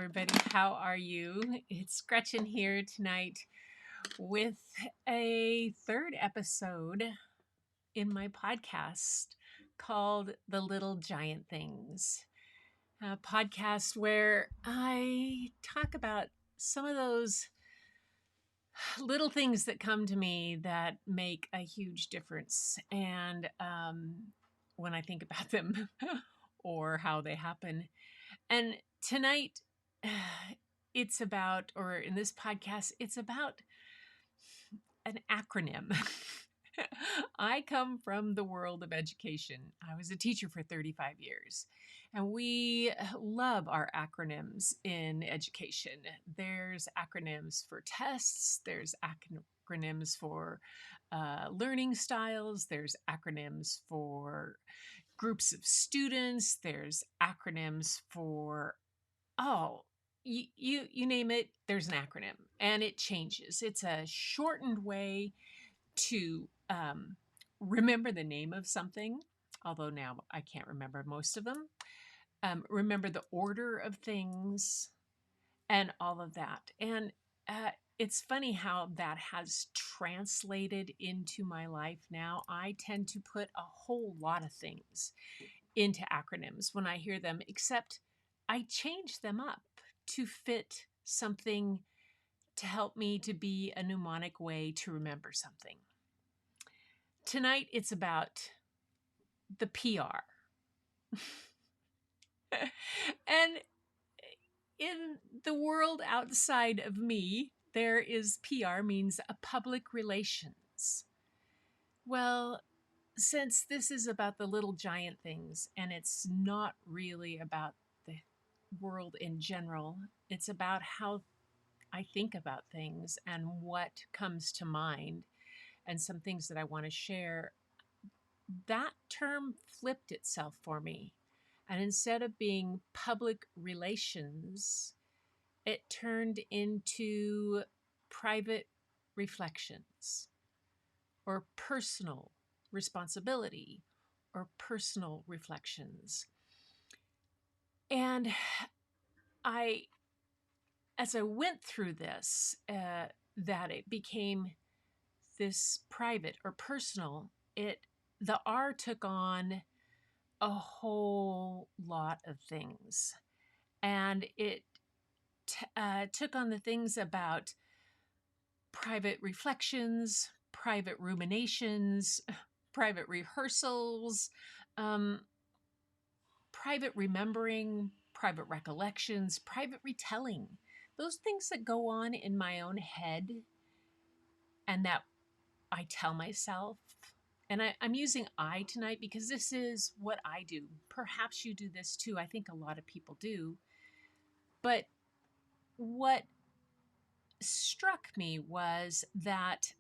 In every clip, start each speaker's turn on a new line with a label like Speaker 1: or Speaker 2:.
Speaker 1: everybody. How are you? It's Gretchen here tonight with a third episode in my podcast called The Little Giant Things, a podcast where I talk about some of those little things that come to me that make a huge difference. And when I think about them or how they happen. And tonight, it's about, or in this podcast, it's about an acronym. I come from the world of education. I was a teacher for 35 years, and we love our acronyms in education. There's acronyms for tests, there's acronyms for learning styles, there's acronyms for groups of students, there's acronyms for you name it, there's an acronym, and it changes. It's a shortened way to remember the name of something, although now I can't remember most of them. Remember the order of things and all of that. And it's funny how that has translated into my life now. I tend to put a whole lot of things into acronyms when I hear them, except I change them up to fit something to help me to be a mnemonic way to remember something. Tonight, it's about the PR. And in the world outside of me, there is PR means a public relations. Well, since this is about the little giant things and it's not really about the world in general, it's about how I think about things and what comes to mind and some things that I want to share. That term flipped itself for me. And instead of being public relations, it turned into private reflections or personal responsibility or personal reflections. And as I went through this, that it became this private or personal, the R took on a whole lot of things. And it took on the things about private reflections, private ruminations, private rehearsals, private remembering, private recollections, private retelling. Those things that go on in my own head and that I tell myself. And I'm using I tonight because this is what I do. Perhaps you do this too. I think a lot of people do. But what struck me was that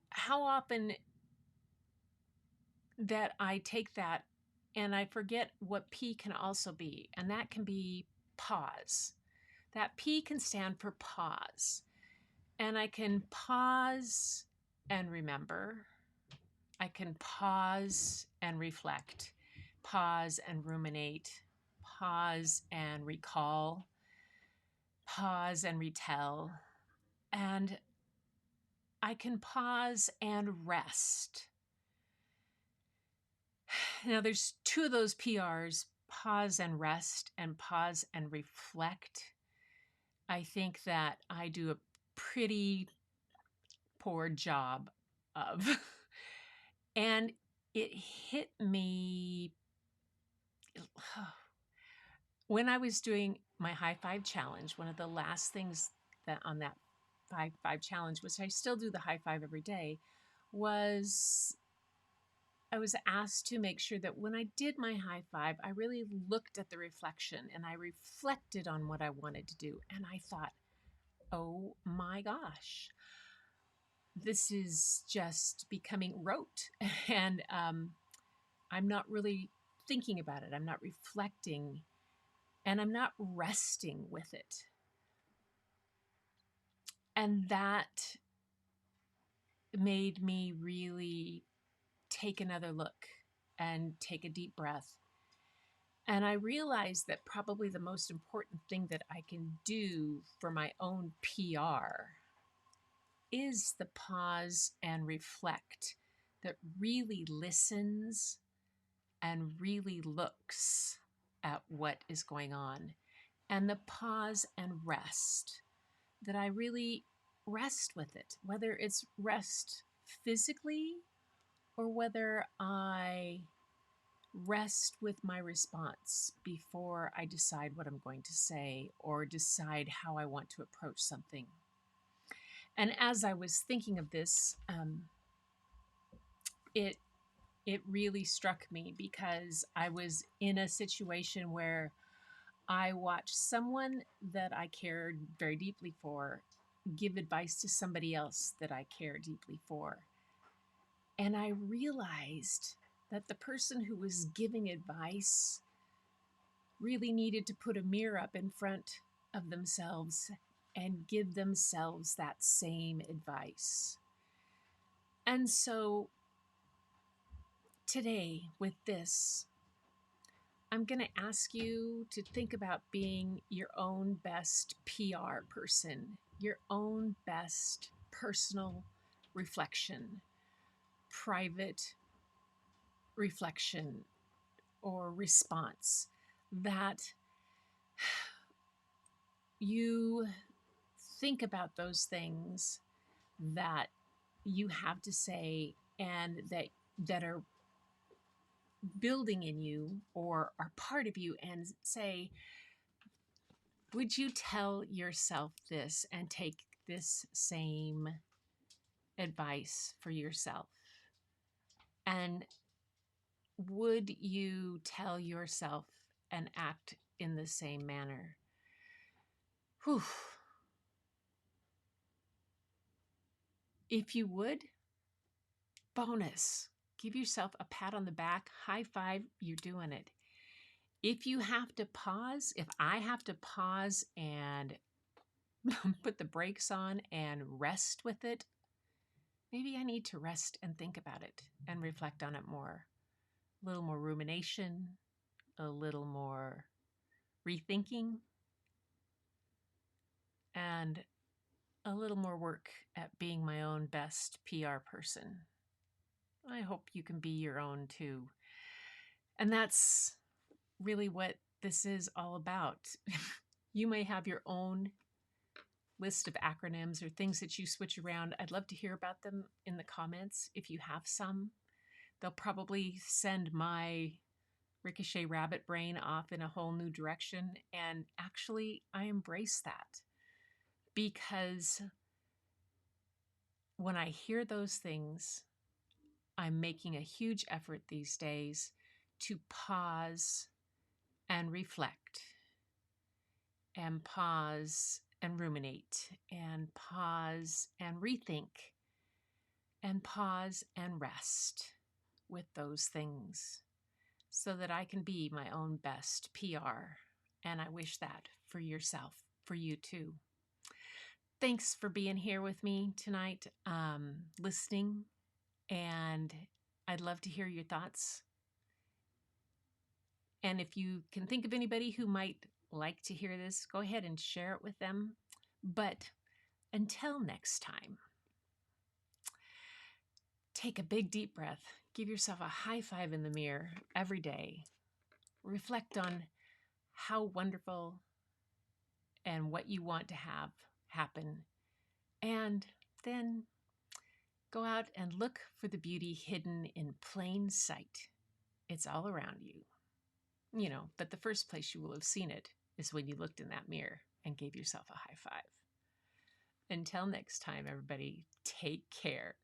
Speaker 1: how often that I take that and I forget what P can also be, and that can be pause. That P can stand for pause. And I can pause and remember. I can pause and reflect, pause and ruminate, pause and recall, pause and retell, and I can pause and rest. Now, there's two of those PRs, pause and rest and pause and reflect. I think that I do a pretty poor job of. And it hit me when I was doing my high five challenge. One of the last things that on that high five challenge, which I still do the high five every day, was I was asked to make sure that when I did my high five, I really looked at the reflection and I reflected on what I wanted to do. And I thought, oh my gosh, this is just becoming rote. And I'm not really thinking about it. I'm not reflecting and I'm not resting with it. And that made me really take another look and take a deep breath And I realized that probably the most important thing that I can do for my own PR is the pause and reflect that really listens and really looks at what is going on. And the pause and rest that I really rest with it, whether it's rest physically or whether I rest with my response before I decide what I'm going to say or decide how I want to approach something. And as I was thinking of this, it it really struck me because I was in a situation where I watched someone that I cared very deeply for give advice to somebody else that I care deeply for. And I realized that the person who was giving advice really needed to put a mirror up in front of themselves and give themselves that same advice. And so today, with this, I'm going to ask you to think about being your own best PR person, your own best personal reflection, private reflection or response that you think about those things that you have to say and that are building in you or are part of you, and say, would you tell yourself this and take this same advice for yourself? And would you tell yourself and act in the same manner? Whew. If you would, bonus. Give yourself a pat on the back, high five, you're doing it. If you have to pause, if I have to pause and put the brakes on and rest with it, maybe I need to rest and think about it and reflect on it more. A little more rumination, a little more rethinking, and a little more work at being my own best PR person. I hope you can be your own too. And that's really what this is all about. You may have your own list of acronyms or things that you switch around. I'd love to hear about them in the comments if you have some. They'll probably send my ricochet rabbit brain off in a whole new direction. And actually, I embrace that because when I hear those things, I'm making a huge effort these days to pause and reflect and pause and ruminate and pause and rethink and pause and rest with those things so that I can be my own best PR. And I wish that for yourself, for you too. Thanks for being here with me tonight, listening, and I'd love to hear your thoughts. And if you can think of anybody who might like to hear this, go ahead and share it with them. But until next time, take a big deep breath. Give yourself a high five in the mirror every day. Reflect on how wonderful and what you want to have happen. And then go out and look for the beauty hidden in plain sight. It's all around you. But the first place you will have seen it is when you looked in that mirror and gave yourself a high five. Until next time, everybody, take care.